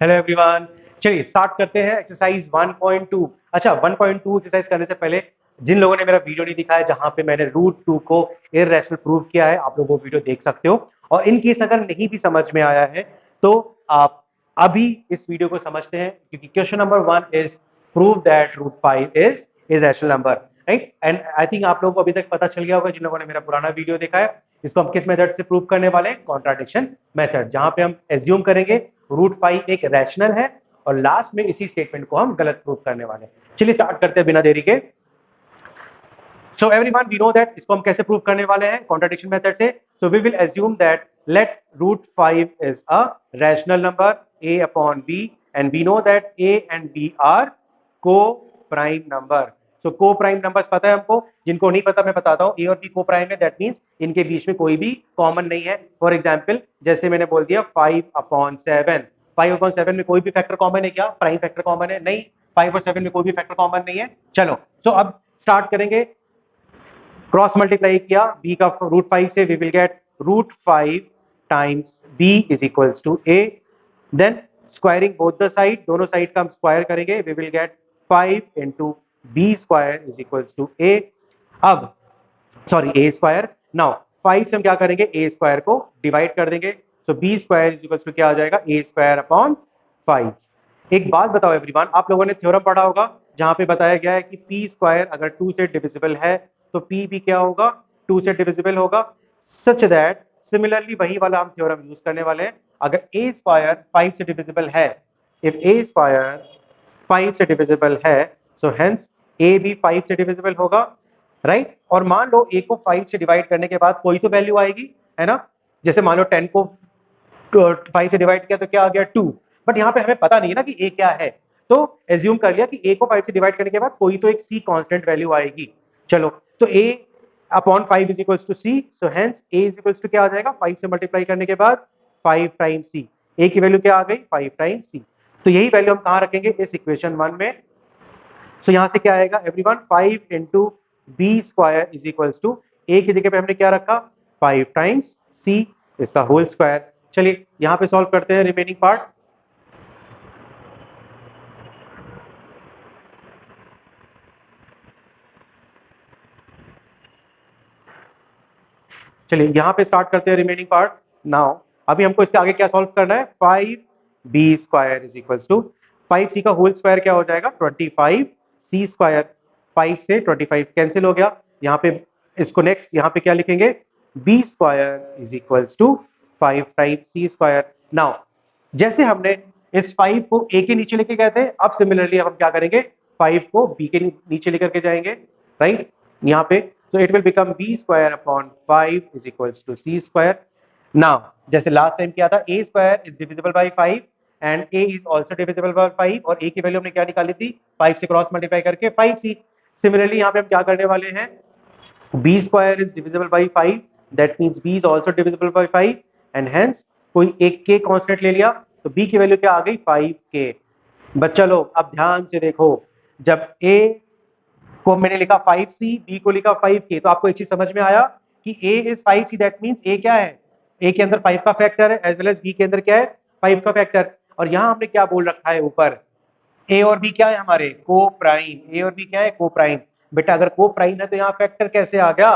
Hello everyone. चलिए start करते हैं एक्सरसाइज 1.2। अच्छा, 1.2 एक्सरसाइज करने से पहले जिन लोगों ने मेरा वीडियो नहीं दिखा है जहां पे मैंने रूट 2 को इररेशनल प्रूव किया है, आप लोग वो वीडियो देख सकते हो। और इन केस अगर नहीं भी समझ में आया है तो आप अभी इस वीडियो को समझते हैं, क्योंकि question number 1 is prove that root 5 is irrational number, right. And I think आप लोगों को अभी तक पता चल गया होगा जिन लोगों ने मेरा पुराना वीडियो देखा है। इसको हम किस मेथड से प्रूव करने वाले हैं? कॉन्ट्राडिक्शन मेथड, जहां पे हम एज्यूम करेंगे रूट 5 एक रैशनल है और लास्ट में इसी स्टेटमेंट को हम गलत प्रूव करने वाले हैं। चलिए स्टार्ट करते हैं बिना देरी के। So everyone, we know that इसको हम कैसे प्रूव करने वाले हैं कॉन्ट्राडिक्शन मेथड से। So we will assume that let root 5 is a rational number a upon b and we know that a एंड b are coprime number. So coprime numbers पता है हमको, जिनको नहीं पता मैं बताता हूँ। a और b को प्राइम है, दैट मीन्स इनके बीच में कोई भी कॉमन नहीं है। फॉर एग्जाम्पल जैसे मैंने बोल दिया 5/7, 5/7 में कोई भी फैक्टर कॉमन है क्या? प्राइम फैक्टर कॉमन है? नहीं। 5 और 7 में कोई भी फैक्टर कॉमन नहीं है। चलो, सो अब स्टार्ट करेंगे। क्रॉस मल्टीप्लाई किया b का रूट 5 से, we will get root 5 times b is equals to a। Then squaring both the side, दोनों साइड का हम स्क्वायर करेंगे, we will get 5 into b square is equals to a। अब sorry a square. Now 5 से हम क्या करेंगे? a square को डिवाइड कर देंगे। So b square is equals to क्या आ जाएगा? a square upon 5। एक बात बताओ एवरीवन, आप लोगों ने थ्योरम पढ़ा होगा जहां पे बताया गया है कि p स्क्वायर अगर 2 से डिविजिबल है तो p भी क्या होगा? 2 से डिविजिबल होगा। सच दैट सिमिलरली वही वाला हम थ्योरम यूज करने वाले हैं। अगर a स्क्वायर 5 से डिविजिबल है, इफ a स्क्वायर 5 से डिविजिबल है, सो हेंस a भी 5 से डिविजिबल होगा, राइट। और मान लो a को 5 से डिवाइड करने के बाद कोई तो वैल्यू आएगी, है ना। जैसे मान लो 10 को 5 से डिवाइड किया तो क्या आ गया? 2। बट यहाँ पे हमें पता नहीं है ना कि a क्या है, तो एज्यूम कर लिया कि a को 5 से डिवाइड करने के बाद कोई तो एक c कांस्टेंट वैल्यू आएगी। चलो, तो a upon 5 is equals to c, so hence a is equals to क्या आ जाएगा? 5 से मल्टीप्लाई करने के बाद 5 टाइम्स c। a की वैल्यू क्या आ गई? 5 टाइम्स c। तो यही वैल्यू हम कहाँ रखेंगे? इस इक्वेशन 1 में। सो यहाँ से क्या आएगा everyone? 5 into b square is equals to a की जगह पे हमने क्या रखा? 5 टाइम्स c, इसका होल स्क्वायर। चलिए यहाँ पे सॉल्व करते हैं रिमेनिंग पार्ट। चलिए यहाँ पे स्टार्ट करते हैं रिमेनिंग पार्ट। नाउ अभी हमको इसके आगे क्या सॉल्व करना है? 5b square is equals to 5c का होल स्क्वायर क्या हो जाएगा? 25c square. 5 से 25 कैंसिल हो गया। यहाँ पे इसको नेक्स्ट यहाँ पे क्या लिखेंगे? b square is equals to 5 times c square. Now जैसे हमने इस 5 को a के नीचे लेके गए थे, अब सिमिलरली अब हम क्या करेंगे? 5 को b के नीचे लेकर के जाएंगे, राइट। यहाँ पे so it will become b square upon 5 is equals to c square. Now जैसे लास्ट टाइम किया था, a square is divisible by 5 and a is also divisible by 5, और a की वैल्यू हमने क्या निकाली थी? 5 से क्रॉस मल्टीप्लाई करके 5c। सिमिलरली यहाँ पे हम क्या करने वाले हैं? b square is divisible by 5, that means b is also divisible by 5 and hence कोई एक k कांस्टेंट ले लिया तो b की वैल्यू क्या आ गई? 5k। बच्चा लोग अब ध्यान से देखो, जब a को मैंने लिखा 5c, b को लिखा 5k, तो आपको एक चीज समझ में आया कि a is 5c, that means a क्या है? a के अंदर 5 का फैक्टर है, एज वेल एज b के अंदर क्या है? 5 का फैक्टर। और यहाँ हमने क्या बोल रखा है ऊपर? a और b क्या है हमारे? को प्राइम। a और b क्या है? को प्राइम। बेटा अगर को प्राइम है तो यहाँ फैक्टर कैसे आ गया?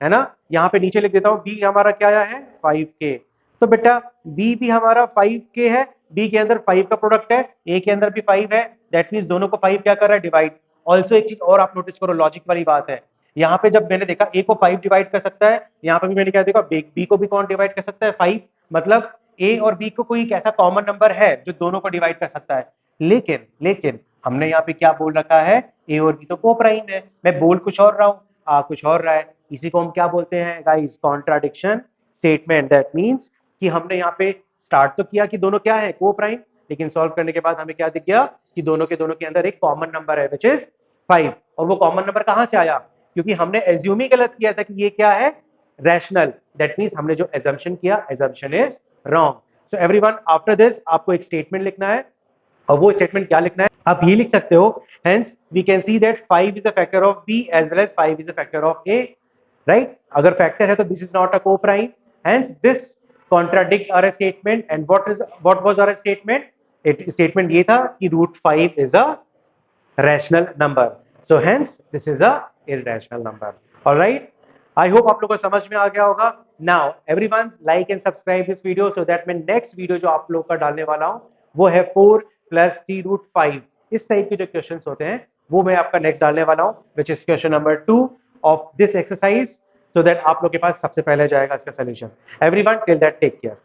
है ना। यहाँ पे नीचे लिख देता हूँ, b हमारा क्या आया है? 5k। तो बेटा b भी हमारा 5k है, b के अंदर 5 का प्रोडक्ट है, a के अंदर भी 5 है, दैट मीन्स दोनों को 5 क्या कर रहा है? डिवाइड। ऑल्सो एक चीज और आप नोटिस करो, लॉजिक वाली बात है। यहाँ पे जब मैंने देखा a को 5 डिवाइड कर सकता है, यहाँ पे भी मैंने क्या देखा? b को भी कौन डिवाइड कर सकता है? 5। मतलब a और b को कोई एक ऐसा कॉमन नंबर है जो दोनों को डिवाइड कर सकता है। लेकिन लेकिन हमने यहाँ पे क्या बोल रखा है? a और b तो को प्राइम है। मैं बोल कुछ और रहा हूँ, आ कुछ और रहा है। इसी को हम क्या बोलते हैं guys? Contradiction statement. That means कि हमने यहाँ पे स्टार्ट तो किया कि दोनों क्या है? को प्राइम, लेकिन सॉल्व करने के बाद हमें क्या दिख गया? कि दोनों के अंदर एक कॉमन नंबर है विच इज 5। और वो कॉमन नंबर कहां से आया? क्योंकि हमने एज्यूम ही गलत किया था कि ये क्या है? रैशनल। दैट मीन्स हमने जो एजम्पशन किया, assumption is wrong. So everyone, after this आपको एक स्टेटमेंट लिखना है, और वो स्टेटमेंट क्या लिखना है? आप ये लिख सकते हो, hence we can see that 5 is a factor of b as well as 5 is a factor of a, right. अगर फैक्टर है तो this is not a coprime, hence this contradict our statement. And what was our statement? Statement ये था कि √5 is a rational number, so hence this is a irrational number. Alright, I hope आप लोगों को समझ में आ गया होगा। Now everyone like and subscribe this video so that मैं नेक्स्ट वीडियो जो आप लोग का डालने वाला हूं वो है 4 + t√5। इस टाइप के जो क्वेश्चन होते हैं वो मैं आपका नेक्स्ट डालने वाला हूं, which is question number 2 of this exercise, so that आप लोग के पास सबसे पहले जाएगा इसका solution. Everyone till that take care.